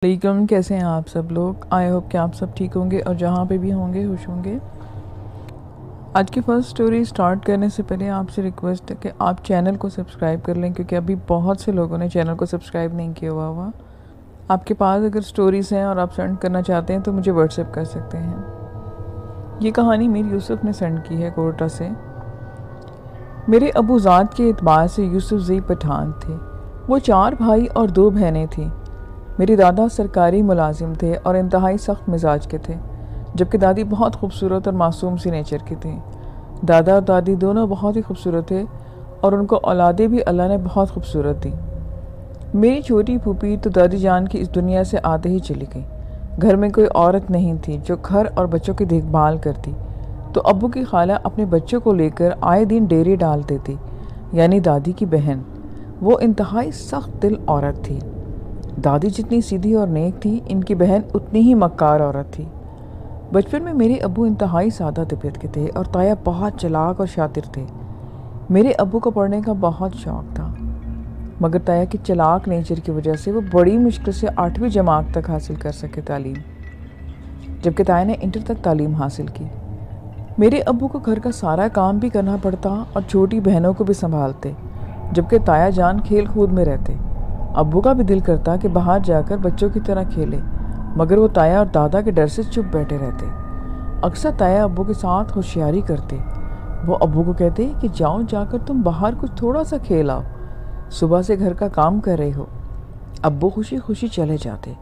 علیکم، کیسے ہیں آپ سب لوگ؟ آئی ہوپ کہ آپ سب ٹھیک ہوں گے اور جہاں پہ بھی ہوں گے خوش ہوں گے۔ آج کی فرسٹ سٹوری سٹارٹ کرنے سے پہلے آپ سے ریکویسٹ ہے کہ آپ چینل کو سبسکرائب کر لیں، کیونکہ ابھی بہت سے لوگوں نے چینل کو سبسکرائب نہیں کیا ہوا۔ آپ کے پاس اگر سٹوریز ہیں اور آپ سینڈ کرنا چاہتے ہیں تو مجھے واٹس ایپ کر سکتے ہیں۔ یہ کہانی میر یوسف نے سینڈ کی ہے کوئٹہ سے۔ میرے ابو ذات کے اعتبار سے یوسف زئی پٹھان تھے۔ وہ 4 بھائی اور 2 بہنیں تھیں۔ میری دادا سرکاری ملازم تھے اور انتہائی سخت مزاج کے تھے، جبکہ دادی بہت خوبصورت اور معصوم سی نیچر کی تھیں۔ دادا اور دادی دونوں بہت ہی خوبصورت تھے اور ان کو اولادیں بھی اللہ نے بہت خوبصورت دی۔ میری چھوٹی پھوپھی تو دادی جان کی اس دنیا سے آتے ہی چلی گئی۔ گھر میں کوئی عورت نہیں تھی جو گھر اور بچوں کی دیکھ بھال کرتی، تو ابو کی خالہ اپنے بچوں کو لے کر آئے دن ڈیری ڈال دیتی، یعنی دادی کی بہن۔ وہ انتہائی سخت دل عورت تھی۔ دادی جتنی سیدھی اور نیک تھی، ان کی بہن اتنی ہی مکار عورت تھی۔ بچپن میں میرے ابو انتہائی سادہ طبیعت کے تھے اور تایا بہت چلاک اور شاطر تھے۔ میرے ابو کو پڑھنے کا بہت شوق تھا، مگر تایا کی چلاک نیچر کی وجہ سے وہ بڑی مشکل سے 8ویں جماعت تک حاصل کر سکے تعلیم، جبکہ تایا نے انٹر تک تعلیم حاصل کی۔ میرے ابو کو گھر کا سارا کام بھی کرنا پڑتا اور چھوٹی بہنوں کو بھی سنبھالتے، جبکہ تایا جان کھیل کود میں رہتے۔ ابو کا بھی دل کرتا کہ باہر جا کر بچوں کی طرح کھیلے، مگر وہ تایا اور دادا کے ڈر سے چپ بیٹھے رہتے۔ اکثر تایا ابو کے ساتھ ہوشیاری کرتے۔ وہ ابو کو کہتے کہ جاؤ جا کر تم باہر کچھ تھوڑا سا کھیل آؤ، صبح سے گھر کا کام کر رہے ہو۔ ابو خوشی خوشی چلے جاتے،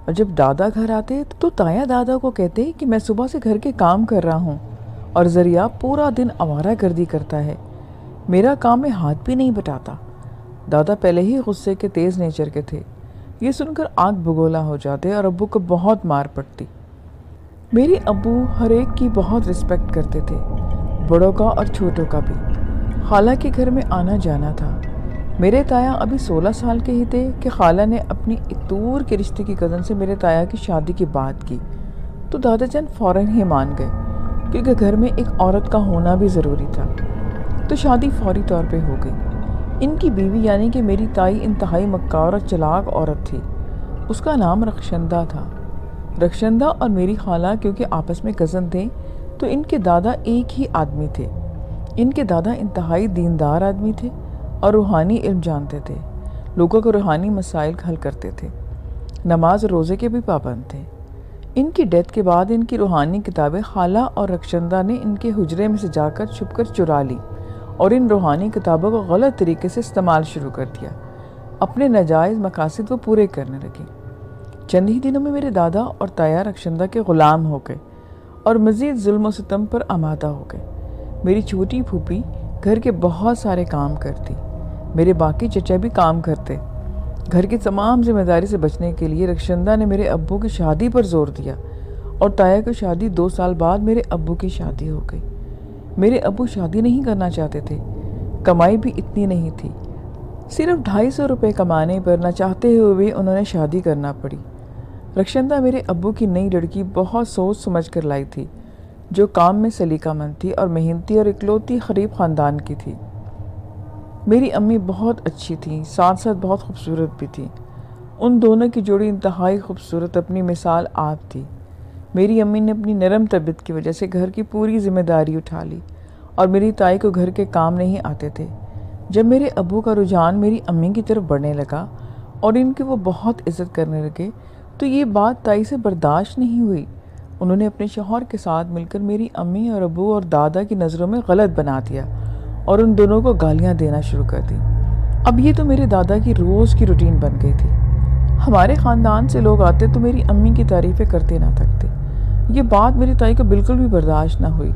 اور جب دادا گھر آتے تو تایا دادا کو کہتے کہ میں صبح سے گھر کے کام کر رہا ہوں اور ذریعہ پورا دن آوارہ گردی کرتا ہے، میرا کام میں ہاتھ بھی نہیں بٹاتا۔ دادا پہلے ہی غصے کے تیز نیچر کے تھے۔ یہ سن کر آنکھ بگولا ہو جاتے اور ابو کو بہت مار پڑتی۔ میرے ابو ہر ایک کی بہت رسپیکٹ کرتے تھے، بڑوں کا اور چھوٹوں کا بھی۔ خالہ کے گھر میں آنا جانا تھا۔ میرے تایا ابھی 16 سال کے ہی تھے کہ خالہ نے اپنی ایک دور کے رشتے کی کزن سے میرے تایا کی شادی کی بات کی، تو دادا جان فوراً ہی مان گئے، کیونکہ گھر میں ایک عورت کا ہونا بھی ضروری تھا۔ تو شادی فوری طور پہ ہو گئی۔ ان کی بیوی یعنی کہ میری تائی انتہائی مکار اور چلاک عورت تھی۔ اس کا نام رخشندہ تھا۔ رخشندہ اور میری خالہ کیونکہ آپس میں کزن تھے، تو ان کے دادا ایک ہی آدمی تھے۔ ان کے دادا انتہائی دیندار آدمی تھے اور روحانی علم جانتے تھے، لوگوں کو روحانی مسائل حل کرتے تھے، نماز اور روزے کے بھی پابند تھے۔ ان کی ڈیتھ کے بعد ان کی روحانی کتابیں خالہ اور رخشندہ نے ان کے حجرے میں سے جا کر چھپ کر چرا لی اور ان روحانی کتابوں کو غلط طریقے سے استعمال شروع کر دیا۔ اپنے ناجائز مقاصد وہ پورے کرنے لگے۔ چند ہی دنوں میں میرے دادا اور تایا رخشندہ کے غلام ہو گئے اور مزید ظلم و ستم پر آمادہ ہو گئے۔ میری چھوٹی پھوپھی گھر کے بہت سارے کام کرتی، میرے باقی چچا بھی کام کرتے۔ گھر کی تمام ذمہ داری سے بچنے کے لیے رخشندہ نے میرے ابو کی شادی پر زور دیا اور تایا کی شادی 2 سال بعد میرے ابو کی شادی ہو گئی۔ میرے ابو شادی نہیں کرنا چاہتے تھے، کمائی بھی اتنی نہیں تھی، صرف 250 روپے کمانے پر نہ چاہتے ہوئے بھی انہوں نے شادی کرنا پڑی۔ رخشندہ میرے ابو کی نئی لڑکی بہت سوچ سمجھ کر لائی تھی، جو کام میں سلیقہ مند تھی اور محنتی اور اکلوتی غریب خاندان کی تھی۔ میری امی بہت اچھی تھیں، ساتھ ساتھ بہت خوبصورت بھی تھی۔ ان دونوں کی جوڑی انتہائی خوبصورت اپنی مثال آپ تھی۔ میری امی نے اپنی نرم طبیعت کی وجہ سے گھر کی پوری ذمہ داری اٹھا لی اور میری تائی کو گھر کے کام نہیں آتے تھے۔ جب میرے ابو کا رجحان میری امی کی طرف بڑھنے لگا اور ان کی وہ بہت عزت کرنے لگے، تو یہ بات تائی سے برداشت نہیں ہوئی۔ انہوں نے اپنے شوہر کے ساتھ مل کر میری امی اور ابو اور دادا کی نظروں میں غلط بنا دیا اور ان دونوں کو گالیاں دینا شروع کر دی۔ اب یہ تو میرے دادا کی روز کی روٹین بن گئی تھی۔ ہمارے خاندان سے لوگ آتے تو میری امی کی تعریفیں کرتے نہ تھکتے۔ یہ بات میری تائی کو بالکل بھی برداشت نہ ہوئی،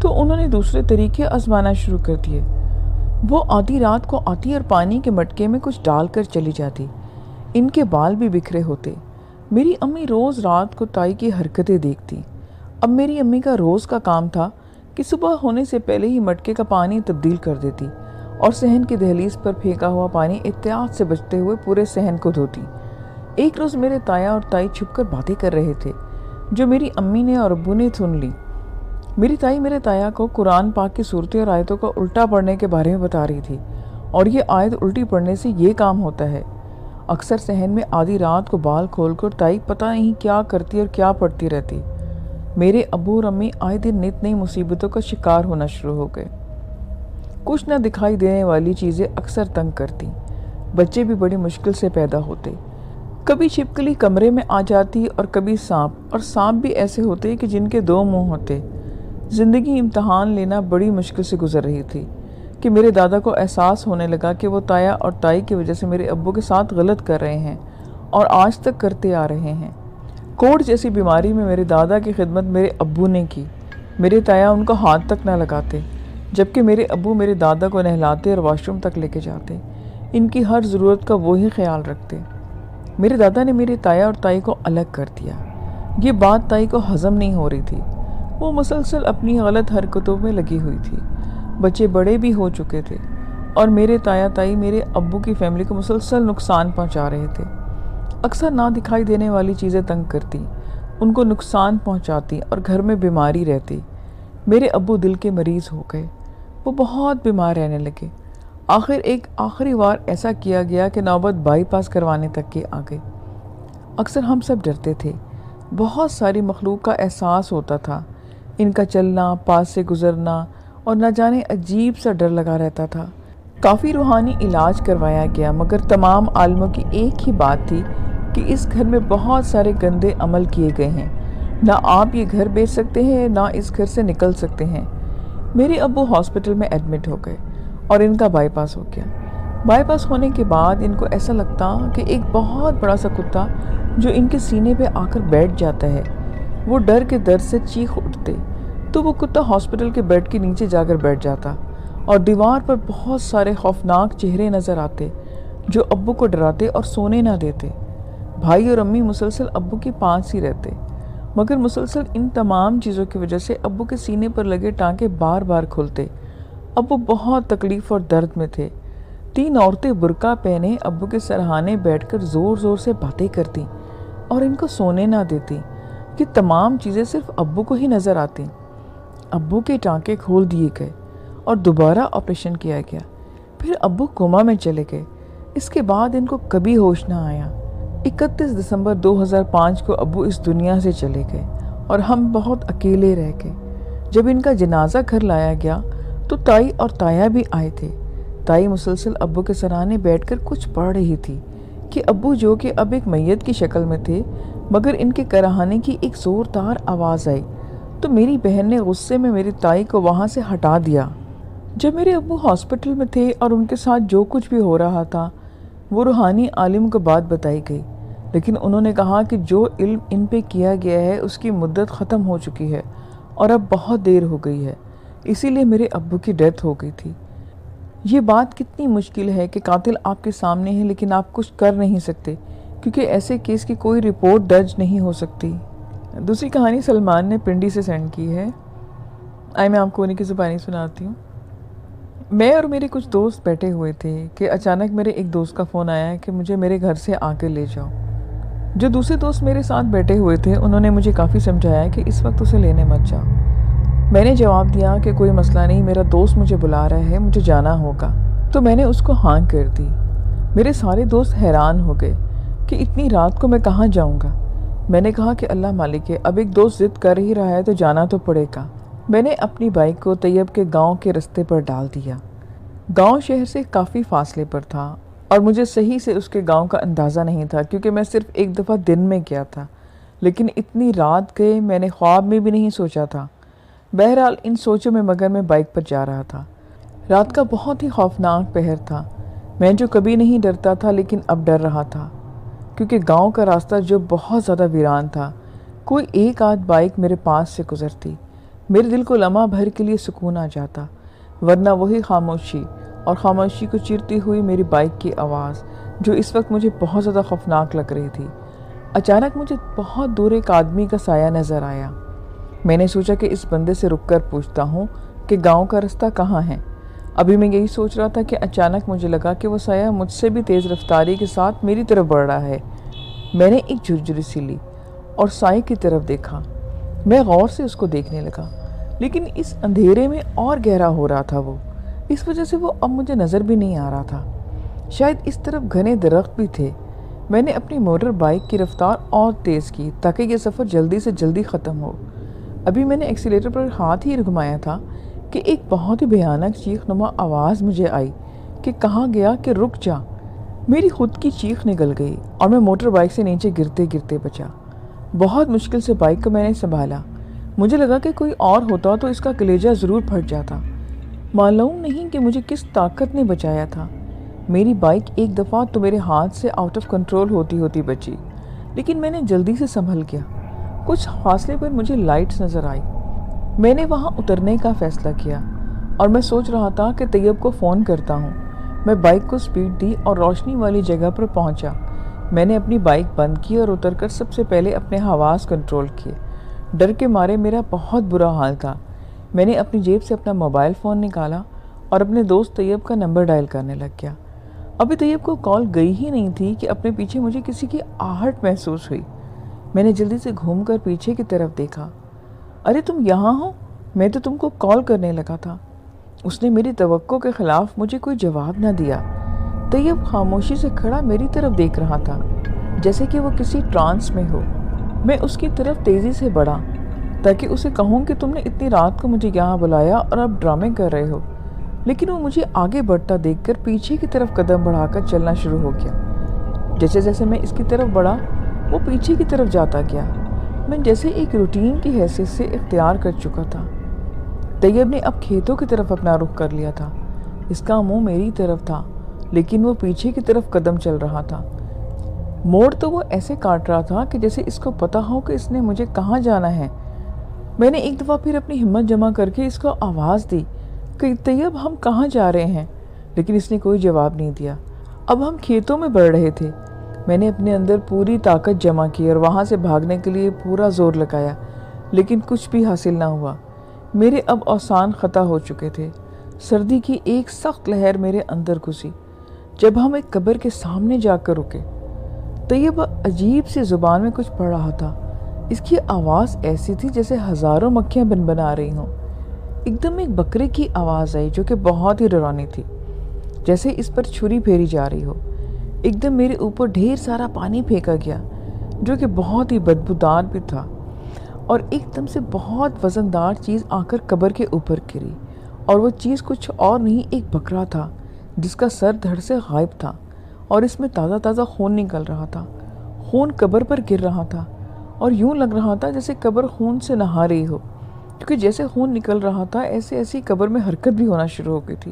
تو انہوں نے دوسرے طریقے آزمانا شروع کر دیے۔ وہ آدھی رات کو آتی اور پانی کے مٹکے میں کچھ ڈال کر چلی جاتی۔ ان کے بال بھی بکھرے ہوتے۔ میری امی روز رات کو تائی کی حرکتیں دیکھتی۔ اب میری امی کا روز کا کام تھا کہ صبح ہونے سے پہلے ہی مٹکے کا پانی تبدیل کر دیتی اور صحن کی دہلیز پر پھینکا ہوا پانی احتیاط سے بچتے ہوئے پورے صحن کو دھوتی۔ ایک روز میرے تایا اور تائی چھپ کر باتیں کر رہے تھے، جو میری امی نے اور ابو نے سن لی۔ میری تائی میرے تایا کو قرآن پاک کی صورتیں اور آیتوں کو الٹا پڑھنے کے بارے میں بتا رہی تھی، اور یہ آیت الٹی پڑھنے سے یہ کام ہوتا ہے، اکثر صحن میں آدھی رات کو بال کھول کر تائی پتہ نہیں کیا کرتی اور کیا پڑھتی رہتی۔ میرے ابو اور امی آئے دن نت نئی مصیبتوں کا شکار ہونا شروع ہو گئے۔ کچھ نہ دکھائی دینے والی چیزیں اکثر تنگ کرتی، بچے بھی بڑی مشکل سے پیدا ہوتے۔ کبھی چھپکلی کمرے میں آ جاتی اور کبھی سانپ، اور سانپ بھی ایسے ہوتے کہ جن کے 2 منہ ہوتے۔ زندگی امتحان لینا بڑی مشکل سے گزر رہی تھی کہ میرے دادا کو احساس ہونے لگا کہ وہ تایا اور تائی کی وجہ سے میرے ابو کے ساتھ غلط کر رہے ہیں اور آج تک کرتے آ رہے ہیں۔ کوڑ جیسی بیماری میں میرے دادا کی خدمت میرے ابو نے کی۔ میرے تایا ان کو ہاتھ تک نہ لگاتے، جبکہ میرے ابو میرے دادا کو نہلاتے اور واش روم تک لے کے جاتے۔ ان کی ہر ضرورت کا وہی خیال رکھتے۔ میرے دادا نے میرے تایا اور تائی کو الگ کر دیا۔ یہ بات تائی کو ہضم نہیں ہو رہی تھی۔ وہ مسلسل اپنی غلط حرکتوں میں لگی ہوئی تھی۔ بچے بڑے بھی ہو چکے تھے اور میرے تایا تائی میرے ابو کی فیملی کو مسلسل نقصان پہنچا رہے تھے۔ اکثر نہ دکھائی دینے والی چیزیں تنگ کرتی، ان کو نقصان پہنچاتی اور گھر میں بیماری رہتی۔ میرے ابو دل کے مریض ہو گئے، وہ بہت بیمار رہنے لگے۔ آخر ایک آخری بار ایسا کیا گیا کہ نوبت بائی پاس کروانے تک کی آ گئی۔ اکثر ہم سب ڈرتے تھے، بہت ساری مخلوق کا احساس ہوتا تھا، ان کا چلنا، پاس سے گزرنا اور نہ جانے عجیب سا ڈر لگا رہتا تھا۔ کافی روحانی علاج کروایا گیا، مگر تمام عالموں کی ایک ہی بات تھی کہ اس گھر میں بہت سارے گندے عمل کیے گئے ہیں، نہ آپ یہ گھر بیچ سکتے ہیں نہ اس گھر سے نکل سکتے ہیں۔ میرے ابو ہاسپٹل میں ایڈمٹ ہو گئے اور ان کا بائی پاس ہو گیا۔ بائی پاس ہونے کے بعد ان کو ایسا لگتا کہ ایک بہت بڑا سا کتا جو ان کے سینے پہ آ کر بیٹھ جاتا ہے۔ وہ ڈر کے درد سے چیخ اٹھتے تو وہ کتا ہاسپٹل کے بیڈ کے نیچے جا کر بیٹھ جاتا اور دیوار پر بہت سارے خوفناک چہرے نظر آتے جو ابو کو ڈراتے اور سونے نہ دیتے۔ بھائی اور امی مسلسل ابو کے پاس ہی رہتے، مگر مسلسل ان تمام چیزوں کی وجہ سے ابو کے سینے پر لگے ٹانکے بار بار کھلتے۔ ابو بہت تکلیف اور درد میں تھے۔ 3 عورتیں برقع پہنے ابو کے سرہانے بیٹھ کر زور زور سے باتیں کرتی اور ان کو سونے نہ دیتی۔ یہ تمام چیزیں صرف ابو کو ہی نظر آتی۔ ابو کے ٹانکے کھول دیے گئے اور دوبارہ آپریشن کیا گیا۔ پھر ابو کوما میں چلے گئے۔ اس کے بعد ان کو کبھی ہوش نہ آیا۔ 31 دسمبر 2005 کو ابو اس دنیا سے چلے گئے اور ہم بہت اکیلے رہ گئے۔ جب ان کا جنازہ گھر لایا گیا تو تائی اور تایا بھی آئے تھے۔ تائی مسلسل ابو کے سرانے بیٹھ کر کچھ پڑھ رہی تھی کہ ابو جو کہ اب ایک میت کی شکل میں تھے، مگر ان کے کراہنے کی ایک زوردار آواز آئی تو میری بہن نے غصے میں میری تائی کو وہاں سے ہٹا دیا۔ جب میرے ابو ہاسپٹل میں تھے اور ان کے ساتھ جو کچھ بھی ہو رہا تھا وہ روحانی عالم کو بات بتائی گئی، لیکن انہوں نے کہا کہ جو علم ان پہ کیا گیا ہے اس کی مدت ختم ہو چکی ہے اور اب بہت دیر ہو گئی ہے، اسی لیے میرے ابو کی ڈیتھ ہو گئی تھی۔ یہ بات کتنی مشکل ہے کہ قاتل آپ کے سامنے ہے لیکن آپ کچھ کر نہیں سکتے کیونکہ ایسے کیس کی کوئی رپورٹ درج نہیں ہو سکتی۔ دوسری کہانی سلمان نے پنڈی سے سینڈ کی ہے، میں آپ کو انہیں کی زبانی سناتی ہوں۔ میں اور میرے کچھ دوست بیٹھے ہوئے تھے کہ اچانک میرے ایک دوست کا فون آیا کہ مجھے میرے گھر سے آ کے لے جاؤ۔ جو دوسرے دوست میرے ساتھ بیٹھے ہوئے تھے انہوں نے مجھے کافی سمجھایا کہ اس وقت اسے لینے مت جاؤ۔ میں نے جواب دیا کہ کوئی مسئلہ نہیں، میرا دوست مجھے بلا رہا ہے، مجھے جانا ہوگا، تو میں نے اس کو ہاں کر دی۔ میرے سارے دوست حیران ہو گئے کہ اتنی رات کو میں کہاں جاؤں گا۔ میں نے کہا کہ اللہ مالک ہے، اب ایک دوست ضد کر ہی رہا ہے تو جانا تو پڑے گا۔ میں نے اپنی بائک کو طیب کے گاؤں کے رستے پر ڈال دیا۔ گاؤں شہر سے کافی فاصلے پر تھا اور مجھے صحیح سے اس کے گاؤں کا اندازہ نہیں تھا کیونکہ میں صرف ایک دفعہ دن میں گیا تھا، لیکن اتنی رات گئے میں نے خواب میں بھی نہیں سوچا تھا۔ بہرحال ان سوچوں میں مگر میں بائک پر جا رہا تھا۔ رات کا بہت ہی خوفناک پہر تھا۔ میں جو کبھی نہیں ڈرتا تھا لیکن اب ڈر رہا تھا کیونکہ گاؤں کا راستہ جو بہت زیادہ ویران تھا، کوئی ایک آدھ بائک میرے پاس سے گزرتی، میرے دل کو لمحہ بھر کے لیے سکون آ جاتا، ورنہ وہی خاموشی اور خاموشی کو چیرتی ہوئی میری بائک کی آواز جو اس وقت مجھے بہت زیادہ خوفناک لگ رہی تھی۔ اچانک مجھے بہت دور ایک آدمی کا سایہ نظر آیا۔ میں نے سوچا کہ اس بندے سے رک کر پوچھتا ہوں کہ گاؤں کا راستہ کہاں ہے۔ ابھی میں یہی سوچ رہا تھا کہ اچانک مجھے لگا کہ وہ سایہ مجھ سے بھی تیز رفتاری کے ساتھ میری طرف بڑھ رہا ہے۔ میں نے ایک جھرجھری سی لی اور سائے کی طرف دیکھا۔ میں غور سے اس کو دیکھنے لگا، لیکن اس اندھیرے میں اور گہرا ہو رہا تھا وہ، اس وجہ سے وہ اب مجھے نظر بھی نہیں آ رہا تھا۔ شاید اس طرف گھنے درخت بھی تھے، میں نے اپنی موٹر بائک کی رفتار اور تیز کی تاکہ یہ سفر جلدی سے جلدی ختم ہو۔ ابھی میں نے ایکسیلیٹر پر ہاتھ ہی گھمایا تھا کہ ایک بہت ہی بھیانک چیخ نما آواز مجھے آئی کہ کہا گیا کہ رک جا۔ میری خود کی چیخ نکل گئی اور میں موٹر بائک سے نیچے گرتے گرتے بچا۔ بہت مشکل سے بائک کو میں نے سنبھالا۔ مجھے لگا کہ کوئی اور ہوتا تو اس کا کلیجہ ضرور پھٹ جاتا۔ معلوم نہیں کہ مجھے کس طاقت نے بچایا تھا۔ میری بائک ایک دفعہ تو میرے ہاتھ سے آؤٹ آف کنٹرول ہوتی ہوتی بچی، لیکن میں نے جلدی سے سنبھل گیا۔ کچھ فاصلے پر مجھے لائٹس نظر آئی۔ میں نے وہاں اترنے کا فیصلہ کیا اور میں سوچ رہا تھا کہ طیب کو فون کرتا ہوں۔ میں بائک کو سپیڈ دی اور روشنی والی جگہ پر پہنچا۔ میں نے اپنی بائک بند کی اور اتر کر سب سے پہلے اپنے حواس کنٹرول کیے۔ ڈر کے مارے میرا بہت برا حال تھا۔ میں نے اپنی جیب سے اپنا موبائل فون نکالا اور اپنے دوست طیب کا نمبر ڈائل کرنے لگ گیا۔ ابھی طیب کو کال گئی ہی نہیں تھی کہ اپنے پیچھے مجھے کسی کی آہٹ محسوس ہوئی۔ میں نے جلدی سے گھوم کر پیچھے کی طرف دیکھا۔ ارے تم یہاں ہو؟ میں تو تم کو کال کرنے لگا تھا۔ اس نے میری توقع کے خلاف مجھے کوئی جواب نہ دیا۔ طیب خاموشی سے کھڑا میری طرف دیکھ رہا تھا جیسے کہ وہ کسی ٹرانس میں ہو۔ میں اس کی طرف تیزی سے بڑھا تاکہ اسے کہوں کہ تم نے اتنی رات کو مجھے یہاں بلایا اور اب ڈرامے کر رہے ہو، لیکن وہ مجھے آگے بڑھتا دیکھ کر پیچھے کی طرف قدم بڑھا کر چلنا شروع ہو گیا۔ جیسے جیسے میں اس کی طرف بڑھا وہ پیچھے کی طرف جاتا گیا۔ میں جیسے ایک روٹین کی حیثیت سے اختیار کر چکا تھا۔ طیب نے اب کھیتوں کی طرف اپنا رخ کر لیا تھا۔ اس کا منہ میری طرف تھا لیکن وہ پیچھے کی طرف قدم چل رہا تھا۔ موڑ تو وہ ایسے کاٹ رہا تھا کہ جیسے اس کو پتا ہو کہ اس نے مجھے کہاں جانا ہے۔ میں نے ایک دفعہ پھر اپنی ہمت جمع کر کے اس کو آواز دی کہ طیب ہم کہاں جا رہے ہیں، لیکن اس نے کوئی جواب نہیں دیا۔ اب ہم کھیتوں میں بڑھ رہے تھے۔ میں نے اپنے اندر پوری طاقت جمع کی اور وہاں سے بھاگنے کے لیے پورا زور لگایا، لیکن کچھ بھی حاصل نہ ہوا۔ میرے اب اوسان خطا ہو چکے تھے۔ سردی کی ایک سخت لہر میرے اندر گھسی جب ہم ایک قبر کے سامنے جا کر رکے۔ طیب عجیب سی زبان میں کچھ پڑھ رہا تھا۔ اس کی آواز ایسی تھی جیسے ہزاروں مکھیاں بنبنا رہی ہوں۔ ایک دم ایک بکرے کی آواز آئی جو کہ بہت ہی ڈراؤنی تھی، جیسے اس پر چھری پھیری جا رہی ہو۔ ایک دم میرے اوپر ڈھیر سارا پانی پھینکا گیا جو کہ بہت ہی بدبودار بھی تھا، اور ایک دم سے بہت وزندار چیز آ کر قبر کے اوپر گری، اور وہ چیز کچھ اور نہیں ایک بکرا تھا جس کا سر دھڑ سے غائب تھا اور اس میں تازہ تازہ خون نکل رہا تھا۔ خون قبر پر گر رہا تھا اور یوں لگ رہا تھا جیسے قبر خون سے نہا رہی ہو، کیونکہ جیسے خون نکل رہا تھا ایسے ایسی قبر میں حرکت بھی ہونا شروع ہو گئی تھی۔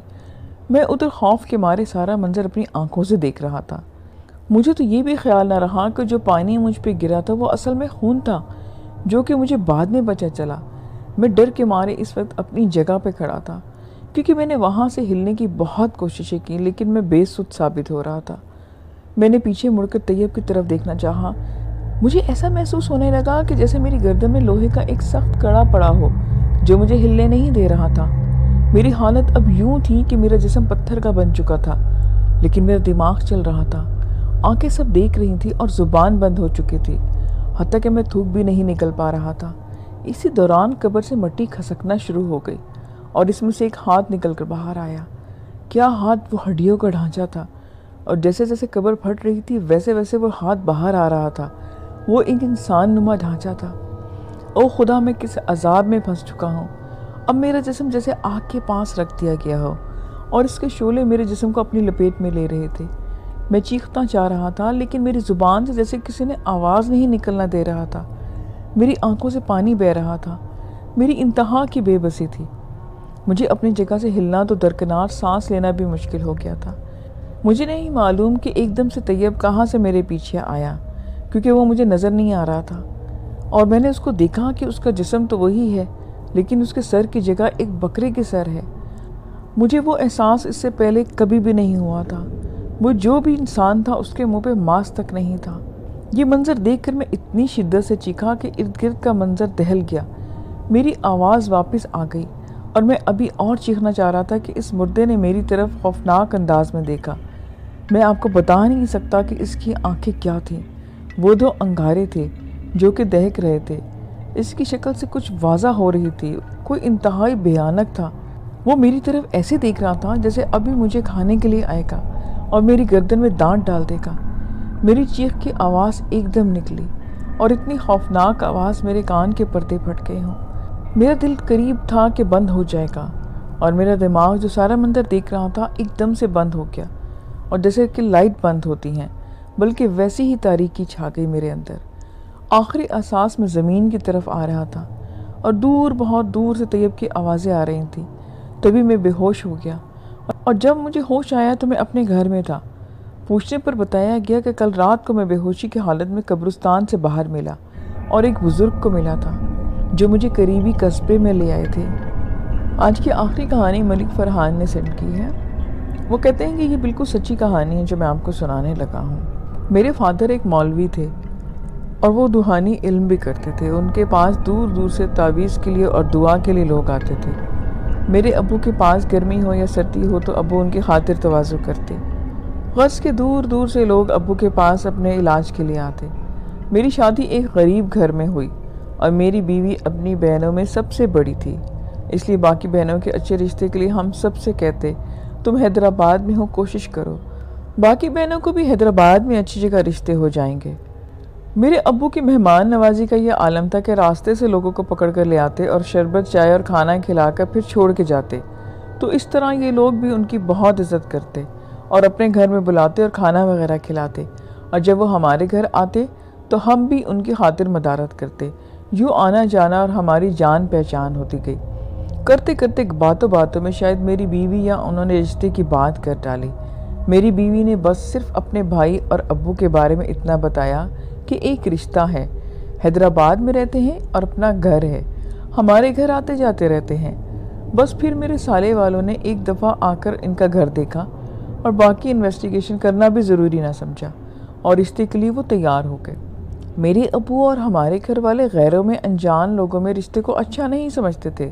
میں ادھر خوف کے مارے سارا منظر اپنی آنکھوں سے دیکھ رہا تھا۔ مجھے تو یہ بھی خیال نہ رہا کہ جو پانی مجھ پہ گرا تھا وہ اصل میں خون تھا جو کہ مجھے بعد میں پتہ چلا۔ میں ڈر کے مارے اس وقت اپنی جگہ پہ کھڑا تھا کیونکہ میں نے وہاں سے ہلنے کی بہت کوششیں کی لیکن میں بے سود ثابت ہو رہا تھا۔ میں نے پیچھے مڑ کر طیب کی طرف دیکھنا چاہا۔ مجھے ایسا محسوس ہونے لگا کہ جیسے میری گردن میں لوہے کا ایک سخت کڑا پڑا ہو جو مجھے ہلنے نہیں دے رہا تھا۔ میری حالت اب یوں تھی کہ میرا جسم پتھر کا بن چکا تھا لیکن میرا دماغ چل رہا تھا، آنکھیں سب دیکھ رہی تھی اور زبان بند ہو چکی تھی، حتیٰ کہ میں تھوک بھی نہیں نکل پا رہا تھا۔ اسی دوران قبر سے مٹی کھسکنا شروع ہو گئی اور اس میں سے ایک ہاتھ نکل کر باہر آیا۔ کیا ہاتھ! وہ ہڈیوں کا ڈھانچہ تھا، اور جیسے جیسے قبر پھٹ رہی تھی ویسے ویسے وہ ہاتھ باہر آ رہا تھا۔ وہ ایک انسان نما ڈھانچہ تھا۔ او خدا، میں کس عذاب میں پھنس چکا ہوں۔ اب میرا جسم جیسے آگ کے پاس رکھ دیا گیا ہو اور اس کے شعلے میرے جسم کو اپنی لپیٹ میں لے رہے تھے۔ میں چیخنا چاہ رہا تھا لیکن میری زبان سے جیسے کسی نے آواز نہیں نکلنا دے رہا تھا۔ میری آنکھوں سے پانی بہہ رہا تھا۔ میری انتہا کی بے بسی تھی۔ مجھے اپنی جگہ سے ہلنا تو درکنار سانس لینا بھی مشکل ہو گیا تھا۔ مجھے نہیں معلوم کہ ایک دم سے طیب کہاں سے میرے پیچھے آیا، کیونکہ وہ مجھے نظر نہیں آ رہا تھا، اور میں نے اس کو دیکھا کہ اس کا جسم تو وہی ہے لیکن اس کے سر کی جگہ ایک بکرے کی سر ہے۔ مجھے وہ احساس اس سے پہلے کبھی بھی نہیں ہوا تھا۔ وہ جو بھی انسان تھا اس کے منہ پہ ماسک تک نہیں تھا۔ یہ منظر دیکھ کر میں اتنی شدت سے چیخا کہ ارد گرد کا منظر دہل گیا۔ میری آواز واپس آ گئی اور میں ابھی اور چیخنا چاہ رہا تھا کہ اس مردے نے میری طرف خوفناک انداز میں دیکھا۔ میں آپ کو بتا نہیں سکتا کہ اس کی آنکھیں کیا تھیں۔ وہ دو انگارے تھے جو کہ دہک رہے تھے۔ اس کی شکل سے کچھ واضح ہو رہی تھی، کوئی انتہائی بھیانک تھا۔ وہ میری طرف ایسے دیکھ رہا تھا جیسے ابھی مجھے کھانے کے لیے آئے گا اور میری گردن میں دانت ڈال دے گا۔ میری چیخ کی آواز ایک دم نکلی اور اتنی خوفناک آواز میرے کان کے پردے پھٹ گئے ہوں۔ میرا دل قریب تھا کہ بند ہو جائے گا اور میرا دماغ جو سارا منظر دیکھ رہا تھا ایک دم سے بند ہو گیا، اور جیسے کہ لائٹ بند ہوتی ہیں بلکہ ویسی ہی تاریکی چھا گئی میرے اندر۔ آخری احساس میں زمین کی طرف آ رہا تھا اور دور بہت دور سے طیب کی آوازیں آ رہی تھیں۔ تبھی میں بے ہوش ہو گیا، اور جب مجھے ہوش آیا تو میں اپنے گھر میں تھا۔ پوچھنے پر بتایا گیا کہ کل رات کو میں بے ہوشی کی حالت میں قبرستان سے باہر ملا اور ایک بزرگ کو ملا تھا جو مجھے قریبی قصبے میں لے آئے تھے۔ آج کی آخری کہانی ملک فرحان نے سینڈ کی ہے۔ وہ کہتے ہیں کہ یہ بالکل سچی کہانی ہے جو میں آپ کو سنانے لگا ہوں۔ میرے فادر ایک مولوی تھے اور وہ روحانی علم بھی کرتے تھے۔ ان کے پاس دور دور سے تعویذ کے لیے اور دعا کے لیے لوگ آتے تھے۔ میرے ابو کے پاس گرمی ہو یا سردی ہو تو ابو ان کی خاطر تواضع کرتے۔ غرض کے دور دور سے لوگ ابو کے پاس اپنے علاج کے لیے آتے۔ میری شادی ایک غریب گھر میں ہوئی اور میری بیوی اپنی بہنوں میں سب سے بڑی تھی، اس لیے باقی بہنوں کے اچھے رشتے کے لیے ہم سب سے کہتے تم حیدرآباد میں ہو، کوشش کرو، باقی بہنوں کو بھی حیدرآباد میں اچھی جگہ رشتے ہو جائیں گے۔ میرے ابو کی مہمان نوازی کا یہ عالم تھا کہ راستے سے لوگوں کو پکڑ کر لے آتے اور شربت چائے اور کھانا کھلا کر پھر چھوڑ کے جاتے، تو اس طرح یہ لوگ بھی ان کی بہت عزت کرتے اور اپنے گھر میں بلاتے اور کھانا وغیرہ کھلاتے، اور جب وہ ہمارے گھر آتے تو ہم بھی ان کی خاطر مدارت کرتے۔ یوں آنا جانا اور ہماری جان پہچان ہوتی گئی۔ کرتے کرتے باتوں باتوں میں شاید میری بیوی یا انہوں نے رشتے کی بات کر ڈالی۔ میری بیوی نے بس صرف اپنے بھائی اور ابو کے بارے میں اتنا بتایا کہ ایک رشتہ ہے، حیدرآباد میں رہتے ہیں اور اپنا گھر ہے، ہمارے گھر آتے جاتے رہتے ہیں۔ بس پھر میرے سالے والوں نے ایک دفعہ آ کر ان کا گھر دیکھا اور باقی انویسٹیگیشن کرنا بھی ضروری نہ سمجھا، اور رشتے کے لیے وہ تیار ہو گئے۔ میرے ابو اور ہمارے گھر والے غیروں میں انجان لوگوں میں رشتے کو اچھا نہیں سمجھتے تھے،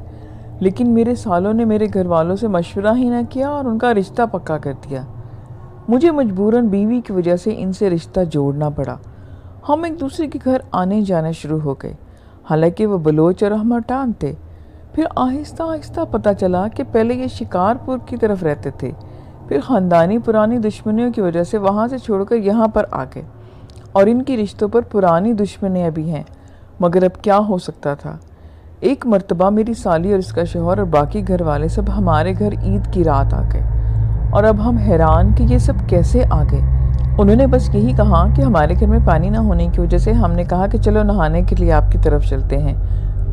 لیکن میرے سالوں نے میرے گھر والوں سے مشورہ ہی نہ کیا اور ان کا رشتہ پکا کر دیا۔ مجھے مجبوراً بیوی کی وجہ سے ان سے رشتہ جوڑنا پڑا۔ ہم ایک دوسرے کے گھر آنے جانا شروع ہو گئے، حالانکہ وہ بلوچ اور ہم ہٹان تھے۔ پھر آہستہ آہستہ پتہ چلا کہ پہلے یہ شکارپور کی طرف رہتے تھے، پھر خاندانی پرانی دشمنیوں کی وجہ سے وہاں سے چھوڑ کر یہاں پر آ گئے، اور ان کی رشتوں پر پرانی دشمنیاں بھی ہیں، مگر اب کیا ہو سکتا تھا۔ ایک مرتبہ میری سالی اور اس کا شوہر اور باقی گھر والے سب ہمارے گھر عید کی رات آ گئے، اور اب ہم حیران کہ یہ سب کیسے آ گئے۔ انہوں نے بس یہی کہا کہ ہمارے گھر میں پانی نہ ہونے کی وجہ سے ہم نے کہا کہ چلو نہانے کے لیے آپ کی طرف چلتے ہیں،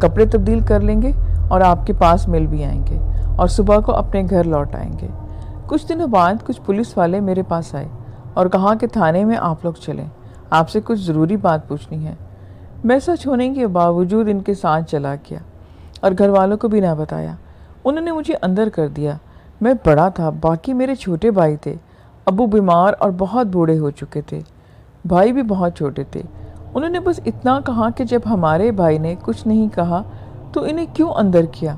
کپڑے تبدیل کر لیں گے اور آپ کے پاس مل بھی آئیں گے، اور صبح کو اپنے گھر لوٹ آئیں گے۔ کچھ دنوں بعد کچھ پولیس والے میرے پاس آئے اور کہا کہ تھانے میں آپ لوگ چلیں، آپ سے کچھ ضروری بات پوچھنی ہے۔ میں سچ ہونے کے باوجود ان کے ساتھ چلا گیا اور گھر والوں کو بھی نہ بتایا۔ انہوں نے مجھے اندر کر دیا۔ میں بڑا تھا، باقی میرے چھوٹے بھائی تھے۔ ابو بیمار اور بہت بوڑھے ہو چکے تھے، بھائی بھی بہت چھوٹے تھے۔ انہوں نے بس اتنا کہا کہ جب ہمارے بھائی نے کچھ نہیں کہا تو انہیں کیوں اندر کیا۔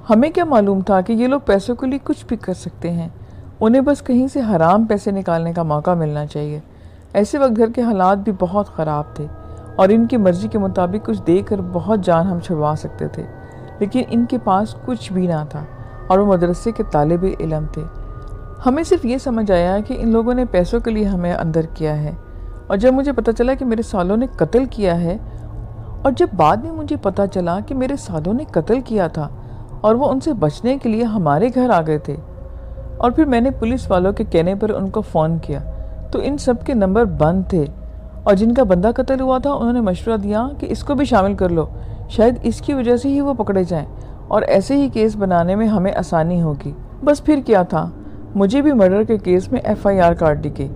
ہمیں کیا معلوم تھا کہ یہ لوگ پیسوں کے لیے کچھ بھی کر سکتے ہیں، انہیں بس کہیں سے حرام پیسے نکالنے کا موقع ملنا چاہیے۔ ایسے وقت گھر کے حالات بھی بہت خراب تھے اور ان کی مرضی کے مطابق کچھ دے کر بہت جان ہم چھڑوا سکتے تھے، لیکن ان کے پاس کچھ بھی نہ تھا اور وہ مدرسے کے طالب علم تھے۔ ہمیں صرف یہ سمجھ آیا کہ ان لوگوں نے پیسوں کے لیے ہمیں اندر کیا ہے، اور جب مجھے پتہ چلا کہ میرے سالوں نے قتل کیا ہے، اور جب بعد میں مجھے پتہ چلا کہ میرے سالوں نے قتل کیا تھا اور وہ ان سے بچنے کے لیے ہمارے گھر آ گئے تھے، اور پھر میں نے پولیس والوں کے کہنے پر ان کو فون کیا تو ان سب کے نمبر بند تھے، اور جن کا بندہ قتل ہوا تھا انہوں نے مشورہ دیا کہ اس کو بھی شامل کر لو، شاید اس کی وجہ سے ہی وہ پکڑے جائیں اور ایسے ہی کیس بنانے میں ہمیں آسانی ہوگی۔ بس پھر کیا تھا، مجھے بھی مرڈر کے کیس میں FIR کاٹ دی گئی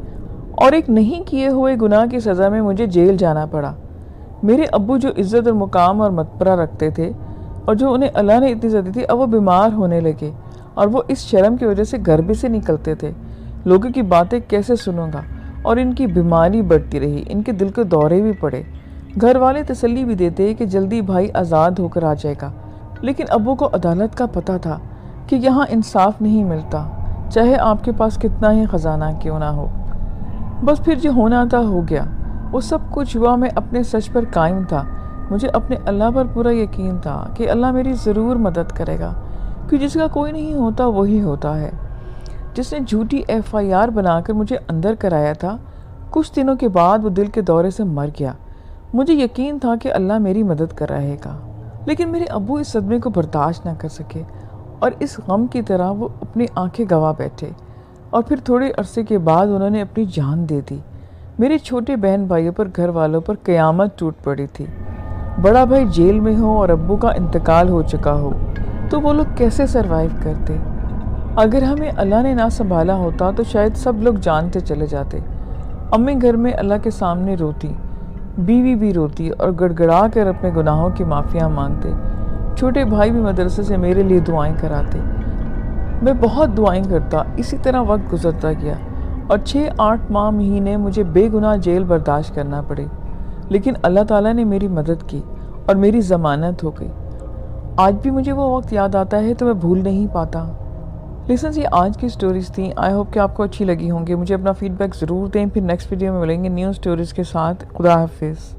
اور ایک نہیں کیے ہوئے گناہ کی سزا میں مجھے جیل جانا پڑا۔ میرے ابو جو عزت اور مقام اور متبرہ رکھتے تھے اور جو انہیں اللہ نے اتنی عزت دی تھی، اب وہ بیمار ہونے لگے اور وہ اس شرم کی وجہ سے گھر بھی سے نکلتے تھے۔ لوگوں کی باتیں کیسے سنوں گا، اور ان کی بیماری بڑھتی رہی، ان کے دل کو دورے بھی پڑے۔ گھر والے تسلی بھی دیتے کہ جلدی بھائی آزاد ہو کر آ جائے گا، لیکن ابو کو عدالت کا پتہ تھا کہ یہاں انصاف نہیں ملتا، چاہے آپ کے پاس کتنا ہی خزانہ کیوں نہ ہو۔ بس پھر جو ہونا تھا ہو گیا، وہ سب کچھ ہوا۔ میں اپنے سچ پر قائم تھا، مجھے اپنے اللہ پر پورا یقین تھا کہ اللہ میری ضرور مدد کرے گا، کہ جس کا کوئی نہیں ہوتا وہی ہوتا ہے۔ جس نے جھوٹی FIR بنا کر مجھے اندر کرایا تھا کچھ دنوں کے بعد وہ دل کے دورے سے مر گیا۔ مجھے یقین تھا کہ اللہ میری مدد کر رہے گا، لیکن میرے ابو اس صدمے کو برداشت نہ کر سکے اور اس غم کی طرح وہ اپنی آنکھیں گوا بیٹھے، اور پھر تھوڑے عرصے کے بعد انہوں نے اپنی جان دے دی۔ میرے چھوٹے بہن بھائیوں پر، گھر والوں پر قیامت ٹوٹ پڑی تھی۔ بڑا بھائی جیل میں ہو اور ابو کا انتقال ہو چکا ہو تو وہ لوگ کیسے سروائیو کرتے؟ اگر ہمیں اللہ نے نہ سنبھالا ہوتا تو شاید سب لوگ جان سے چلے جاتے۔ امی گھر میں اللہ کے سامنے روتی، بیوی بھی روتی اور گڑ گڑا کر اپنے گناہوں کی معافیاں مانگتے۔ چھوٹے بھائی بھی مدرسے سے میرے لیے دعائیں کراتے۔ میں بہت دعائیں کرتا۔ اسی طرح وقت گزرتا گیا اور 6-8 ماہ مہینے مجھے بے گناہ جیل برداشت کرنا پڑے، لیکن اللہ تعالیٰ نے میری مدد کی اور میری ضمانت ہو گئی۔ آج بھی مجھے وہ وقت یاد آتا ہے تو میں بھول نہیں پاتا۔ لیسنز، یہ آج کی سٹوریز تھیں۔ آئی ہوپ کہ آپ کو اچھی لگی ہوں گی۔ مجھے اپنا فیڈ بیک ضرور دیں۔ پھر نیکسٹ ویڈیو میں ملیں گے نیو سٹوریز کے ساتھ۔ خدا حافظ۔